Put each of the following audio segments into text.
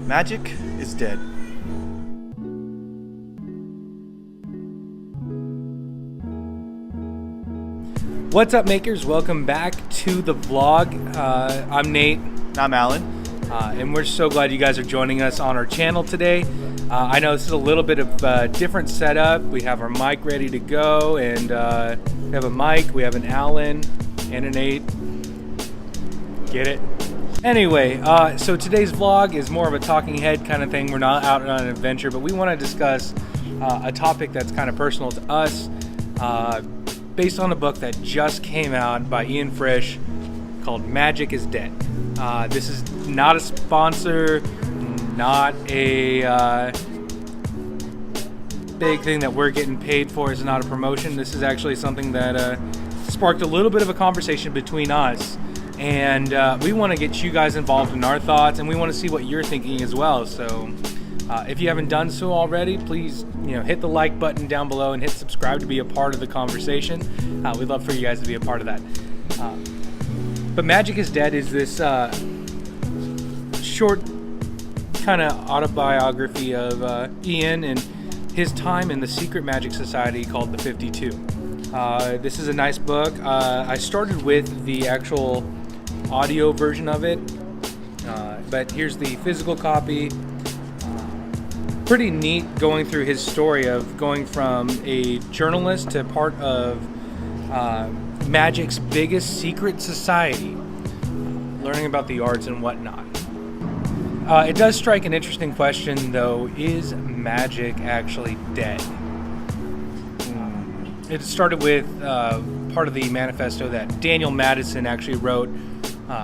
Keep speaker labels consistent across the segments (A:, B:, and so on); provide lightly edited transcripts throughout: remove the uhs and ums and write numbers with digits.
A: Magic is dead.
B: What's up, makers? Welcome back to the vlog. I'm Nate.
A: I'm Alan.
B: And we're so glad you guys are joining us on our channel today. I know this is a little bit of a different setup. We have our mic ready to go, and we have a mic, we have an Alan, and an Nate. Get it? Anyway, so today's vlog is more of a talking head kind of thing. We're not out on an adventure, but we want to discuss a topic that's kind of personal to us, based on a book that just came out by Ian Frisch called Magic is Dead. This is not a sponsor, not a big thing that we're getting paid for. It's not a promotion. This is actually something that sparked a little bit of a conversation between us. And we want to get you guys involved in our thoughts, and we want to see what you're thinking as well. So if you haven't done so already, please hit the like button down below and hit subscribe to be a part of the conversation. We'd love for you guys to be a part of that. But Magic is Dead is this short kind of autobiography of Ian and his time in the secret magic society called the 52. This is a nice book. I started with the actual audio version of it, but here's the physical copy. Pretty neat going through his story of going from a journalist to part of magic's biggest secret society, learning about the arts and whatnot. It does strike an interesting question, though. Is magic actually dead? It started with part of the manifesto that Daniel Madison actually wrote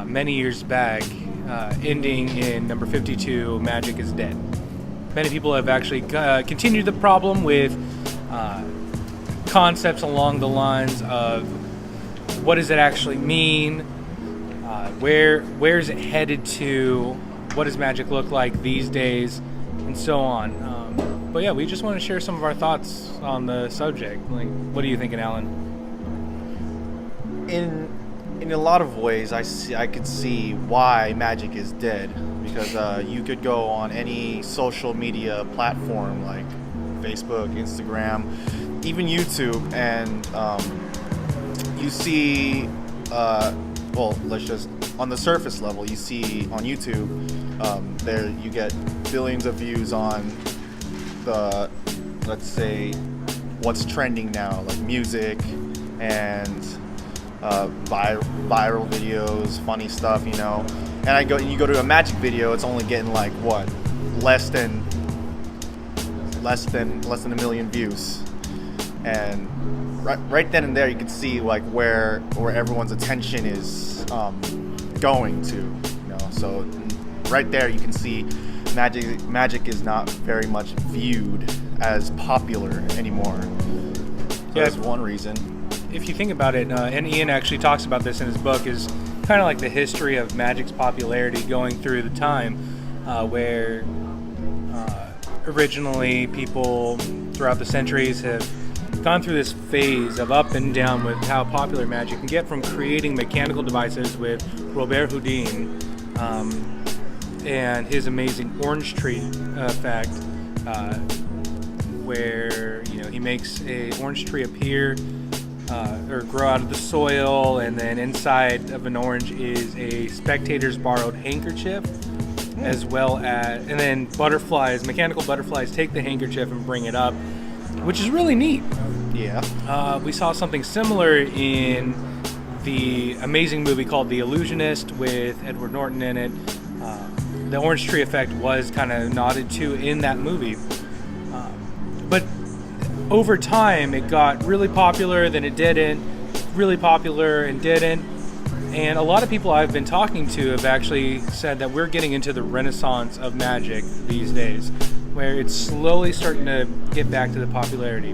B: many years back, ending in number 52, Magic is Dead. Many people have actually continued the problem with concepts along the lines of what does it actually mean, where is it headed to, what does magic look like these days, and so on. But yeah, we just want to share some of our thoughts on the subject. Like, what are you thinking, Alan?
A: In a lot of ways, I could see why magic is dead, because you could go on any social media platform like Facebook, Instagram, even YouTube, and you see, well, let's just, on the surface level, you see on YouTube, there you get billions of views on the, let's say, what's trending now, like music and viral videos, funny stuff, and you go to a magic video, it's only getting like what, less than a million views, and right then and there you can see like where everyone's attention is going to, so right there you can see magic is not very much viewed as popular anymore. So that's one reason.
B: If you think about it, and Ian actually talks about this in his book, is kind of like the history of magic's popularity going through the time, where originally people throughout the centuries have gone through this phase of up and down with how popular magic can get, from creating mechanical devices with Robert Houdin and his amazing orange tree effect, where he makes a orange tree appear or grow out of the soil, and then inside of an orange is a spectator's borrowed handkerchief, as well as, and then mechanical butterflies take the handkerchief and bring it up, which is really neat.
A: Yeah.
B: We saw something similar in the amazing movie called The Illusionist with Edward Norton in it. The orange tree effect was kind of nodded to in that movie. But over time, it got really popular, then it didn't, really popular and didn't. And a lot of people I've been talking to have actually said that we're getting into the renaissance of magic these days, where it's slowly starting to get back to the popularity.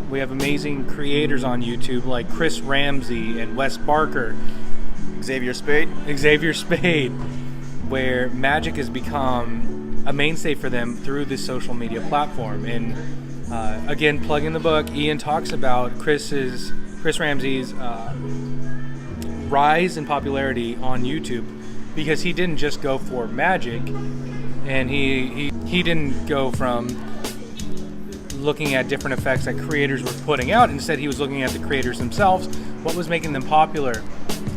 B: We have amazing creators on YouTube like Chris Ramsey and Wes Barker.
A: Xavier Spade,
B: where magic has become a mainstay for them through this social media platform. And again, plugging the book, Ian talks about Chris Ramsey's rise in popularity on YouTube, because he didn't just go for magic and he didn't go from looking at different effects that creators were putting out. Instead, he was looking at the creators themselves, what was making them popular,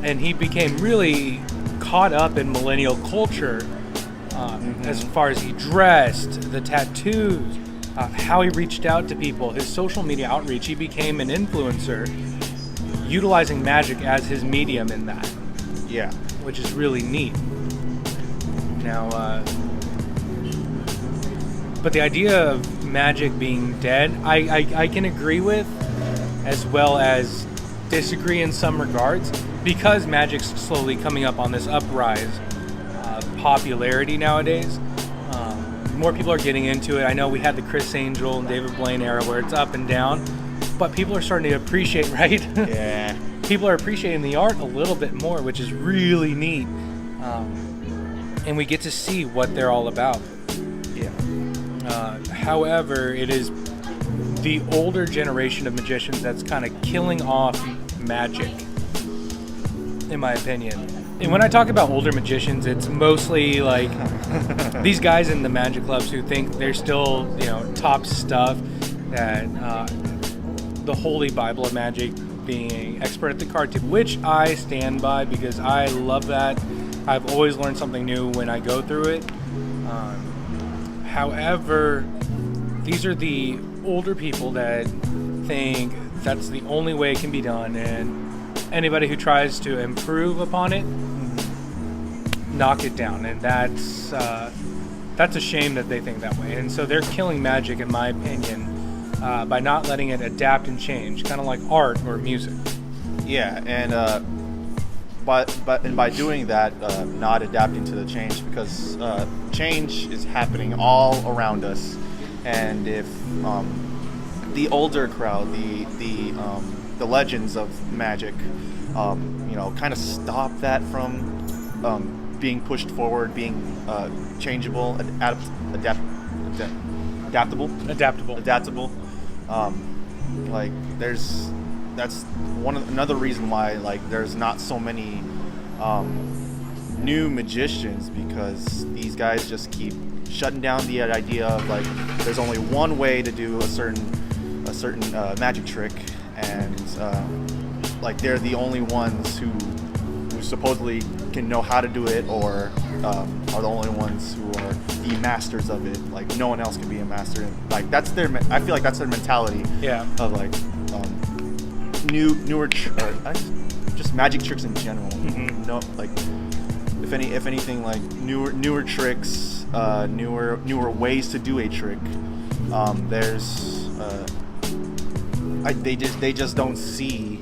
B: and he became really caught up in millennial culture as far as he dressed, the tattoos, how he reached out to people, his social media outreach. He became an influencer utilizing magic as his medium in that.
A: Yeah.
B: Which is really neat. Now, but the idea of magic being dead, I can agree with, as well as disagree in some regards, because magic's slowly coming up on this uprise popularity nowadays. More people are getting into it. I know we had the Chris Angel and David Blaine era where it's up and down, but people are starting to appreciate, right?
A: Yeah.
B: People are appreciating the art a little bit more, which is really neat. And we get to see what they're all about.
A: Yeah.
B: However, it is the older generation of magicians that's kind of killing off magic, in my opinion. And when I talk about older magicians, it's mostly like these guys in the magic clubs who think they're still, top stuff, that the holy Bible of magic, being expert at the card table, which I stand by because I love that. I've always learned something new when I go through it. However, these are the older people that think that's the only way it can be done, and anybody who tries to improve upon it, knock it down. And that's a shame that they think that way. And so they're killing magic, in my opinion, by not letting it adapt and change, kind of like art or music.
A: Yeah, and by doing that, not adapting to the change, because change is happening all around us, and if the older crowd, the legends of magic, kind of stop that from being pushed forward, being changeable, adaptable. That's another reason why there's not so many new magicians, because these guys just keep shutting down the idea of there's only one way to do a certain magic trick, and they're the only ones who supposedly can know how to do it, or are the only ones who are the masters of it. No one else can be a master. That's their. I feel like that's their mentality.
B: Yeah.
A: Of newer just magic tricks in general.
B: Mm-hmm.
A: No, if anything, newer tricks, newer ways to do a trick. They just don't see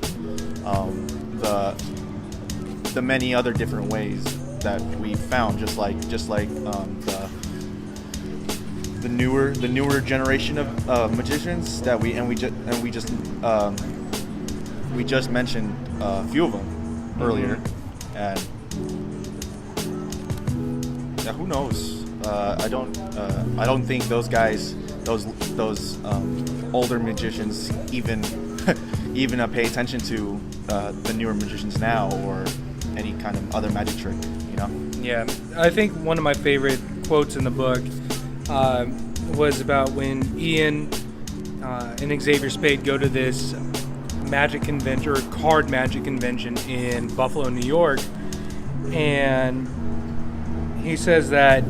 A: the many other different ways that we found, just like the newer generation of magicians that we just mentioned a few of them earlier, and who knows? I don't think those guys, those older magicians even pay attention to the newer magicians now, or any kind of other magic trick,
B: Yeah, I think one of my favorite quotes in the book was about when Ian and Xavier Spade go to this magic convention, or card magic convention in Buffalo, New York, and he says that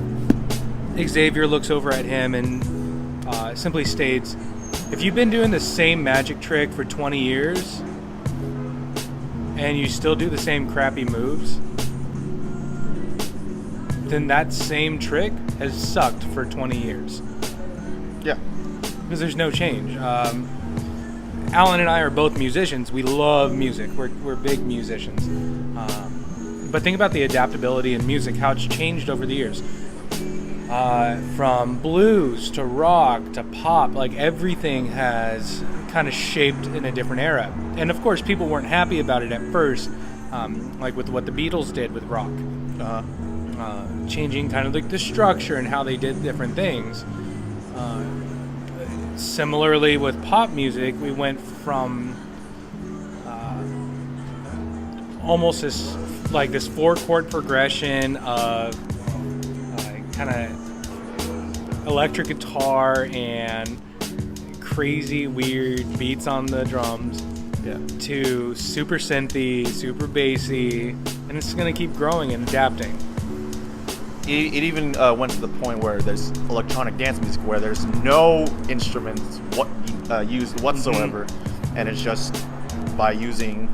B: Xavier looks over at him and simply states, "If you've been doing the same magic trick for 20 years and you still do the same crappy moves, then that same trick has sucked for 20 years."
A: Yeah.
B: Because there's no change. Alan and I are both musicians. We love music. We're big musicians. But think about the adaptability in music, how it's changed over the years. From blues to rock to pop, everything has kind of shaped in a different era. And of course, people weren't happy about it at first, with what the Beatles did with rock. Changing kind of the structure and how they did different things. Similarly with pop music, we went from almost this 4-chord progression of kind of electric guitar and crazy weird beats on the drums,
A: Yeah.
B: to super synthy, super bassy, and it's going to keep growing and adapting.
A: It even went to the point where there's electronic dance music where there's no instruments used whatsoever, and it's just by using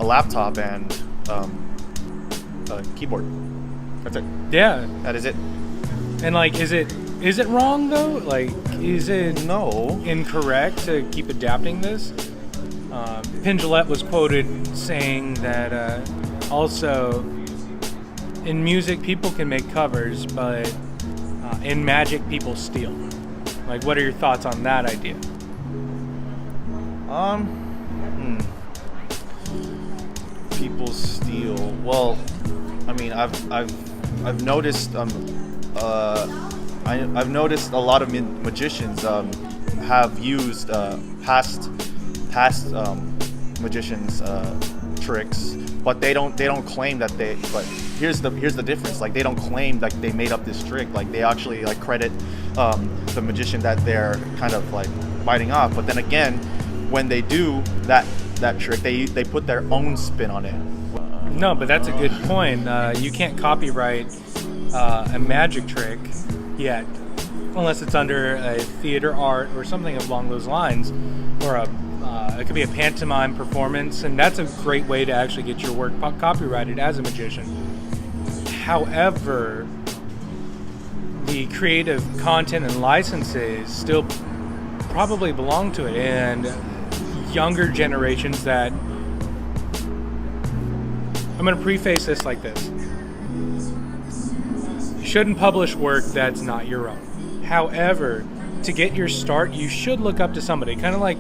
A: a laptop and a keyboard. That's it.
B: Yeah.
A: That is it.
B: And like, is it wrong though? Like, is it
A: No.
B: incorrect to keep adapting this? Penn Jillette was quoted saying that also in music people can make covers, but in magic people steal. Like, what are your thoughts on that idea?
A: People steal. Well, I mean, I've noticed I've noticed a lot of magicians have used past magicians tricks, but they don't claim that they. But here's the difference. Like, they don't claim that they made up this trick. Like, they actually like credit the magician that they're kind of like biting off. But then again, when they do that trick, they put their own spin on it.
B: No, but that's a good point. You can't copyright a magic trick yet, unless it's under a theater art or something along those lines, or it could be a pantomime performance, and that's a great way to actually get your work copyrighted as a magician. However, the creative content and licenses still probably belong to it, and younger generations that... I'm going to preface this like this. You shouldn't publish work that's not your own. However, to get your start, you should look up to somebody. Kind of like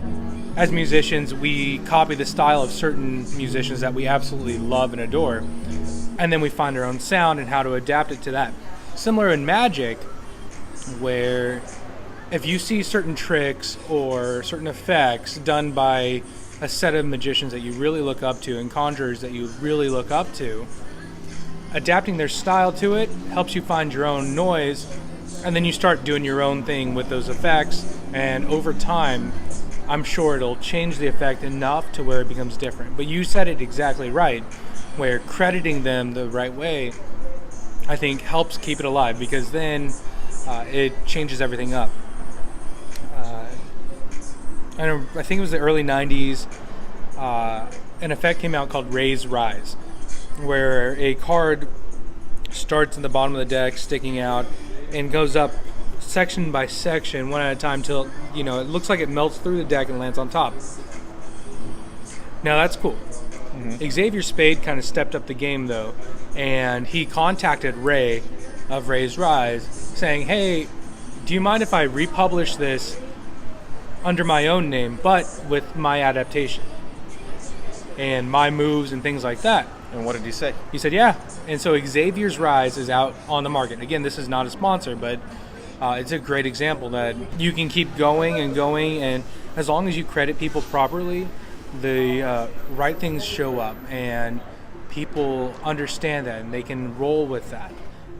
B: as musicians, we copy the style of certain musicians that we absolutely love and adore, and then we find our own sound and how to adapt it to that. Similar in magic, where if you see certain tricks or certain effects done by a set of magicians that you really look up to and conjurers that you really look up to, adapting their style to it helps you find your own noise, and then you start doing your own thing with those effects, and over time I'm sure it'll change the effect enough to where it becomes different. But you said it exactly right, where crediting them the right way, I think, helps keep it alive, because then it changes everything up. I think it was the early 90s, an effect came out called Raise Rise, where a card starts at the bottom of the deck sticking out and goes up section by section, one at a time, till it looks like it melts through the deck and lands on top. Now that's cool. Mm-hmm. Xavier Spade kind of stepped up the game though, and he contacted Ray of Raise Rise saying, hey, do you mind if I republish this under my own name, but with my adaptation and my moves and things like that?
A: And what did he say?
B: He said, yeah. And so Xavier's Rise is out on the market. Again, this is not a sponsor, but it's a great example that you can keep going and going, and as long as you credit people properly, the right things show up and people understand that and they can roll with that.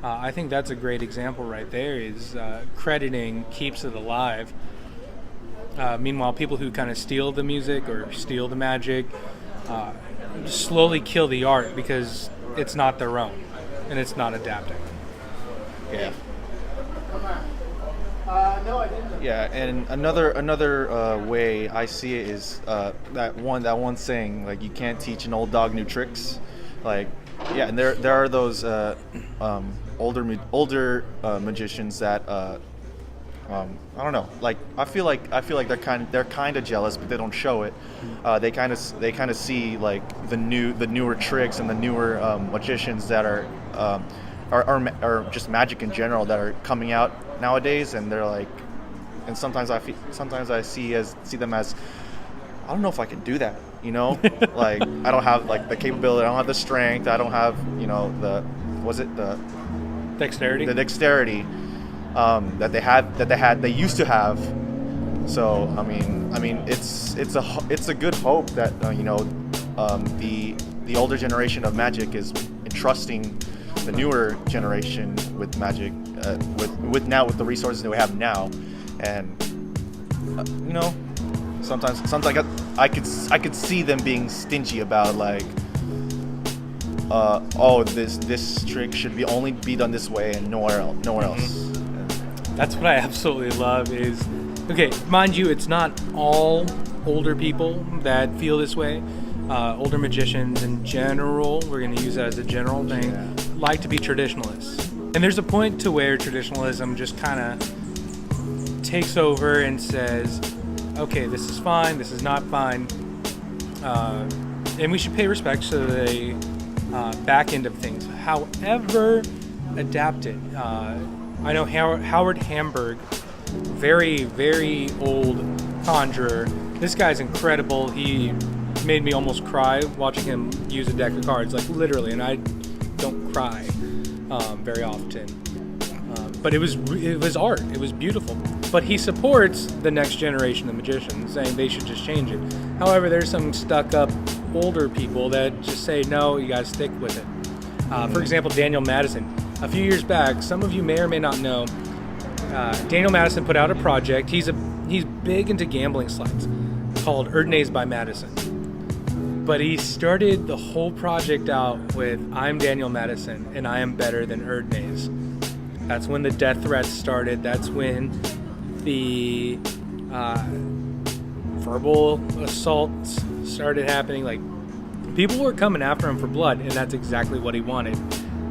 B: I think that's a great example right there, is crediting keeps it alive. Meanwhile, people who kind of steal the music or steal the magic slowly kill the art because it's not their own and it's not adapting.
A: Yeah. Yeah, and another way I see it is that one saying, like, you can't teach an old dog new tricks. Like, yeah, and there are those older magicians that I don't know. Like, I feel like they're kind of jealous, but they don't show it. They kind of see like the newer tricks and the newer magicians that are just magic in general that are coming out nowadays, and they're like, and sometimes I see them as, I don't know if I can do that, like I don't have like the capability, I don't have the strength, I don't have the
B: Dexterity.
A: The dexterity they used to have. So I mean it's a good hope that the older generation of magic is entrusting the newer generation with magic, with the resources that we have now, and sometimes I could see them being stingy about like, this trick should only be done this way and nowhere else.
B: That's what I absolutely love is, okay, mind you, it's not all older people that feel this way. Older magicians in general, we're going to use that as a general thing, like to be traditionalists. And there's a point to where traditionalism just kind of takes over and says, okay, this is fine, this is not fine. And we should pay respect to the back end of things. However adapted. I know Howard Hamburg, very, very old conjurer. This guy's incredible. He made me almost cry watching him use a deck of cards, like literally, and I don't cry very often. But it was art. It was beautiful. But he supports the next generation of magicians, saying they should just change it. However, there's some stuck-up older people that just say, no, you got to stick with it. For example, Daniel Madison. A few years back, some of you may or may not know, Daniel Madison put out a project. He's big into gambling slides called Erdnase by Madison. But he started the whole project out with, I'm Daniel Madison, and I am better than Erdnase. That's when the death threats started. That's when the verbal assaults started happening. Like, people were coming after him for blood, and that's exactly what he wanted,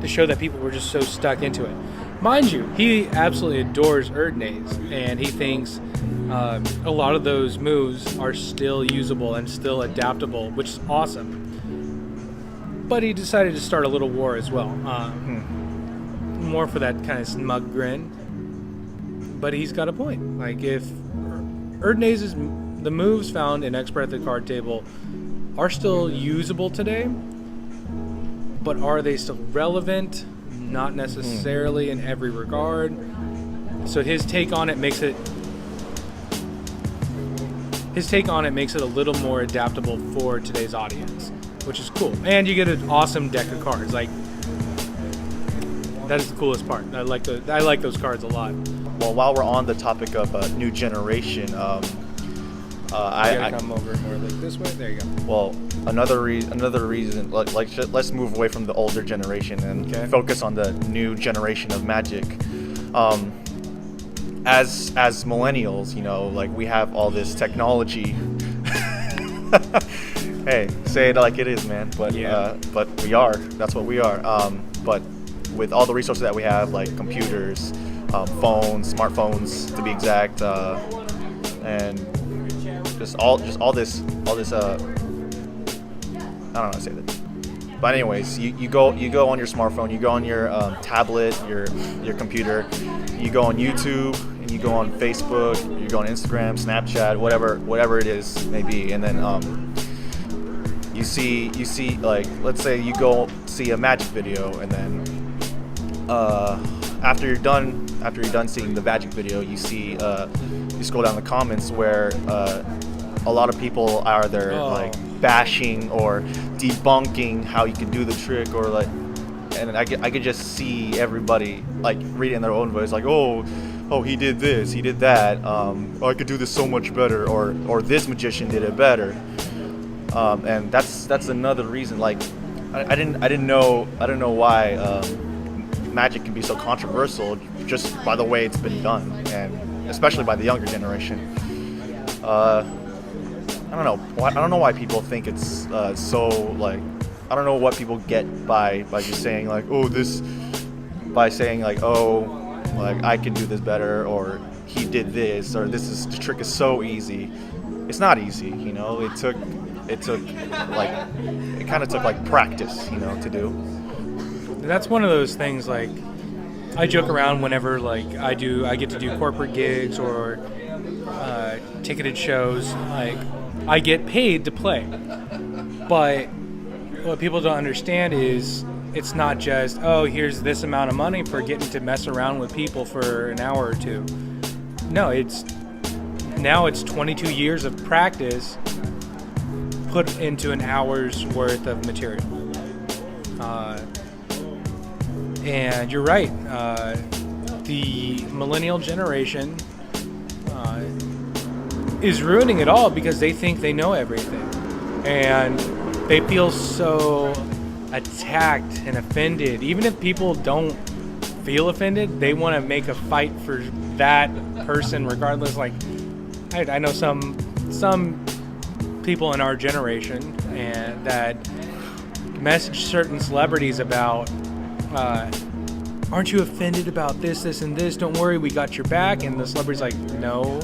B: to show that people were just so stuck into it. Mind you, he absolutely adores Erdnase, and he thinks a lot of those moves are still usable and still adaptable, which is awesome. But he decided to start a little war as well. More for that kind of smug grin. But he's got a point. Like, if Erdnase's, the moves found in Expert at the Card Table are still usable today, but are they still relevant? Not necessarily in every regard. So his take on it makes it a little more adaptable for today's audience, which is cool. And you get an awesome deck of cards. Like, that is the coolest part. I like those cards a lot.
A: Well, while we're on the topic of new generation,
B: I come over more like this way. There you go.
A: Well, another reason, let's move away from the older generation and focus on the new generation of magic. As millennials, like, we have all this technology. Hey, say it like it is, man. But but we are. That's what we are. But with all the resources that we have, like computers, phones, smartphones to be exact, and just all this I don't know how to say that. But anyways, you go on your smartphone, you go on your tablet, your computer, you go on YouTube, and you go on Facebook, you go on Instagram, Snapchat, whatever it is maybe, and then you see like, let's say you go see a magic video, and then after you're done seeing the magic video, you see you scroll down the comments where a lot of people are there like bashing or debunking how you can do the trick, or like, and I could just see everybody like read it in their own voice, like, oh, he did this, he did that, I could do this so much better, or this magician did it better, and that's another reason. Like, I didn't know why magic can be so controversial just by the way it's been done, and especially by the younger generation. I don't know why people think it's so, like, I don't know what people get by just saying like, like, I can do this better, or he did this, or the trick is so easy. It's not easy, it kind of took like practice, to do.
B: That's one of those things, like, I joke around whenever, like, I get to do corporate gigs or ticketed shows. Like, I get paid to play, but what people don't understand is it's not just, here's this amount of money for getting to mess around with people for an hour or two. No, it's 22 years of practice put into an hour's worth of material. And you're right. The millennial generation is ruining it all because they think they know everything. And they feel so attacked and offended. Even if people don't feel offended, they want to make a fight for that person regardless. Like, I know some people in our generation and that message certain celebrities about, aren't you offended about this, and this? Don't worry, we got your back. And the celebrity's like, no,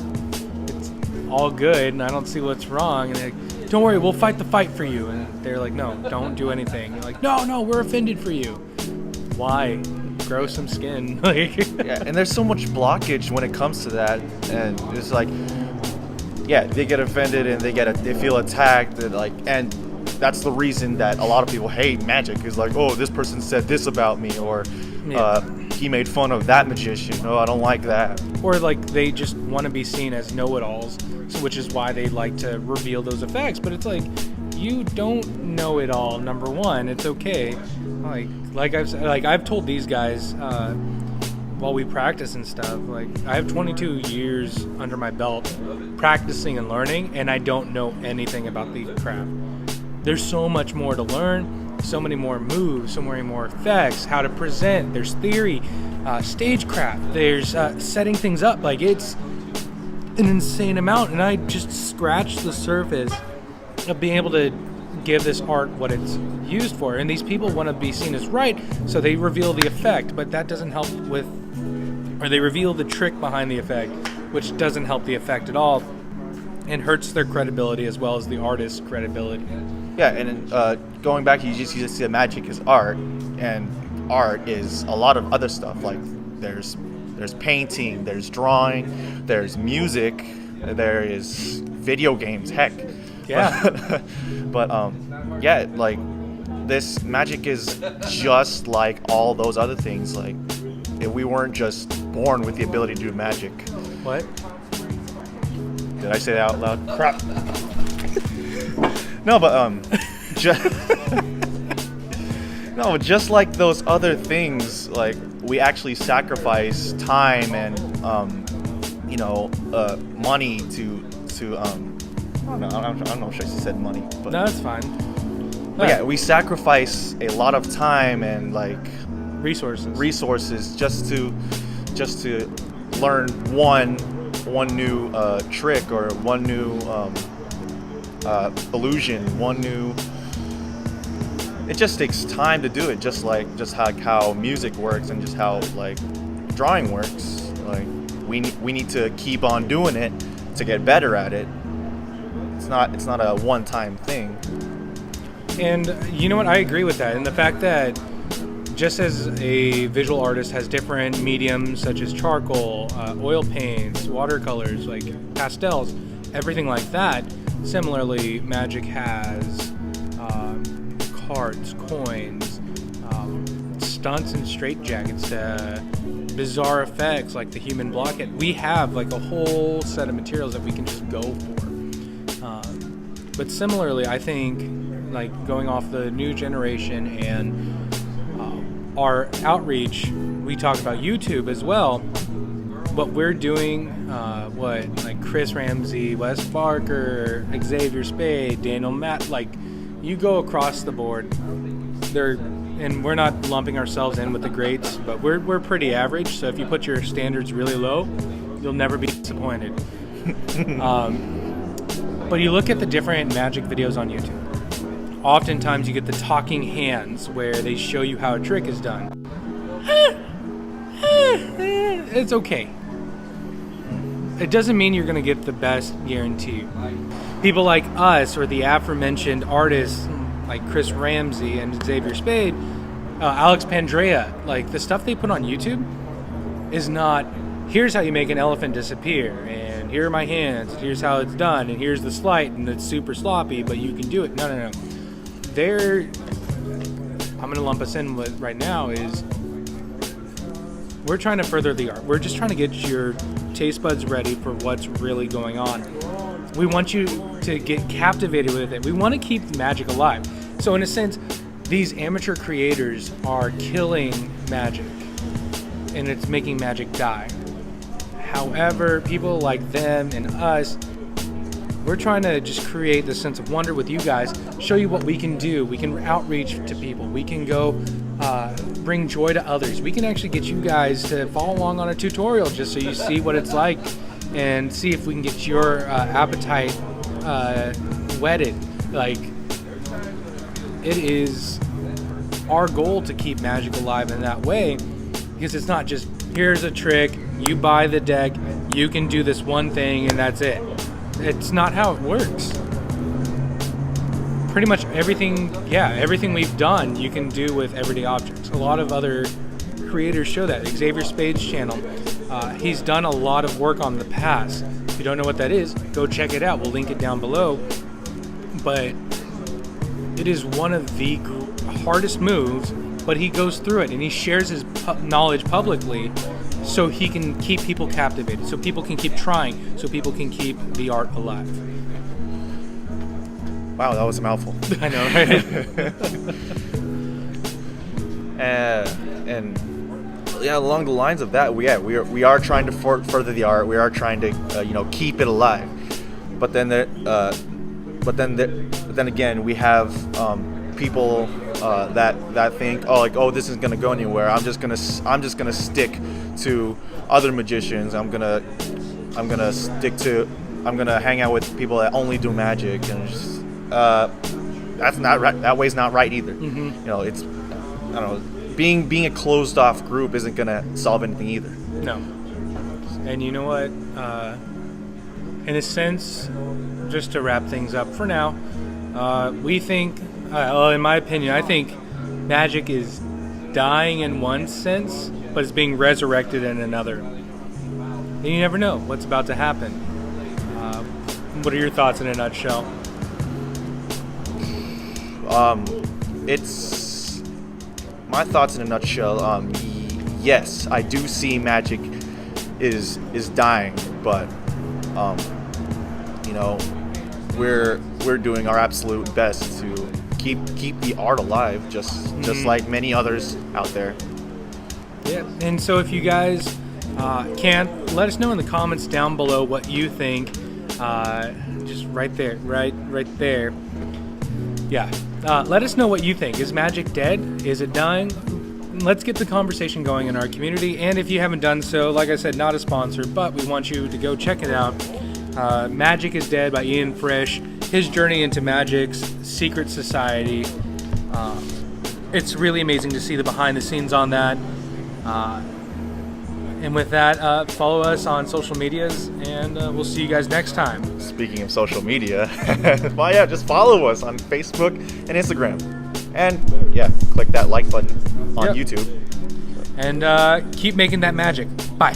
B: it's all good, and I don't see what's wrong. And they're like, don't worry, we'll fight the fight for you. And they're like, no, don't do anything. You're like, no, we're offended for you. Why? Grow some skin.
A: Yeah, and there's so much blockage when it comes to that, and it's like, yeah, they get offended and they feel attacked, and that's the reason that a lot of people hate magic. Is like, oh, this person said this about me, or he made fun of that magician. Oh, I don't like that.
B: Or like they just want to be seen as know-it-alls, which is why they like to reveal those effects. But it's like, you don't know it all. Number one, it's okay. I've told these guys while we practice and stuff. Like, I have 22 years under my belt practicing and learning, and I don't know anything about the craft. There's so much more to learn, so many more moves, so many more effects, how to present. There's theory, stagecraft. There's setting things up. Like, it's an insane amount, and I just scratched the surface of being able to give this art what it's used for. And these people want to be seen as right, so they reveal the effect, but that doesn't help with, or they reveal the trick behind the effect, which doesn't help the effect at all, and hurts their credibility as well as the artist's credibility.
A: Yeah, and going back, you just said magic is art, and art is a lot of other stuff. Like, there's painting, there's drawing, there's music, there is video games, heck.
B: Yeah.
A: But yeah, like, this magic is just like all those other things. Like, if we weren't just born with the ability to do magic.
B: What?
A: Did I say that out loud? Crap. No, but just like those other things, like, we actually sacrifice time and money to I don't know if I said money, but
B: no, that's fine.
A: But yeah, we sacrifice a lot of time and like
B: resources
A: just to learn one new trick or one new illusion, one new. It just takes time to do it, just how music works and just how like drawing works. Like, we need to keep on doing it to get better at it. It's not a one-time thing.
B: And you know what? I agree with that. And the fact that just as a visual artist has different mediums such as charcoal, oil paints, watercolors, like pastels, everything like that, similarly, magic has cards, coins, stunts and straitjackets, bizarre effects like the human blockhead. We have like a whole set of materials that we can just go for. But similarly, I think, like, going off the new generation and our outreach, we talk about YouTube as well. But we're doing like Chris Ramsey, Wes Barker, Xavier Spade, Daniel Matt, like, you go across the board. And we're not lumping ourselves in with the greats, but we're pretty average. So if you put your standards really low, you'll never be disappointed. But you look at the different magic videos on YouTube. Oftentimes you get the talking hands where they show you how a trick is done. It's okay. It doesn't mean you're going to get the best guarantee. People like us, or the aforementioned artists like Chris Ramsey and Xavier Spade, Alex Pandrea, like, the stuff they put on YouTube is not, here's how you make an elephant disappear, and here are my hands, and here's how it's done, and here's the sleight, and it's super sloppy, but you can do it. No. I'm going to lump us in with right now is, we're trying to further the art. We're just trying to get your taste buds ready for what's really going on. We want you to get captivated with it. We want to keep magic alive. So in a sense, these amateur creators are killing magic, and it's making magic die. However, people like them and us, we're trying to just create this sense of wonder with you guys, show you what we can do. We can outreach to people. We can go bring joy to others. We can actually get you guys to follow along on a tutorial just so you see what it's like and see if we can get your appetite whetted. Like, it is our goal to keep magic alive in that way, because it's not just, here's a trick, you buy the deck, you can do this one thing and that's it. It's not how it works. Pretty much everything we've done you can do with everyday objects. A lot of other creators show that. Xavier Spade's channel, he's done a lot of work on the past. If you don't know what that is, go check it out. We'll link it down below. But it is one of the hardest moves, but he goes through it and he shares his knowledge publicly so he can keep people captivated, so people can keep trying, so people can keep the art alive.
A: Wow, that was a mouthful.
B: I know, right?
A: And yeah, along the lines of that, we are trying to further the art. We are trying to keep it alive. But then again, we have people that think, this isn't gonna go anywhere. I'm just gonna stick to other magicians. I'm gonna hang out with people that only do magic, and that's not right. That way's not right either.
B: Mm-hmm.
A: It's, I don't know, being a closed off group isn't gonna solve anything either.
B: No. And you know what? In a sense, just to wrap things up for now, we think, in my opinion, I think magic is dying in one sense, but it's being resurrected in another. And you never know what's about to happen. What are your thoughts in a nutshell?
A: It's my thoughts in a nutshell. Yes, I do see magic is dying, but we're doing our absolute best to keep the art alive, just like many others out there.
B: Yeah, and so if you guys can, let us know in the comments down below what you think. Just right there, right there. Yeah, let us know what you think. Is magic dead? Is it dying? Let's get the conversation going in our community. And if you haven't done so, like I said, not a sponsor, but we want you to go check it out. Magic is Dead by Ian Frisch. His journey into magic's secret society. It's really amazing to see the behind the scenes on that. And with that, follow us on social medias, and we'll see you guys next time.
A: Speaking of social media, well, yeah, just follow us on Facebook and Instagram. And yeah, click that like button on YouTube.
B: And keep making that magic. Bye.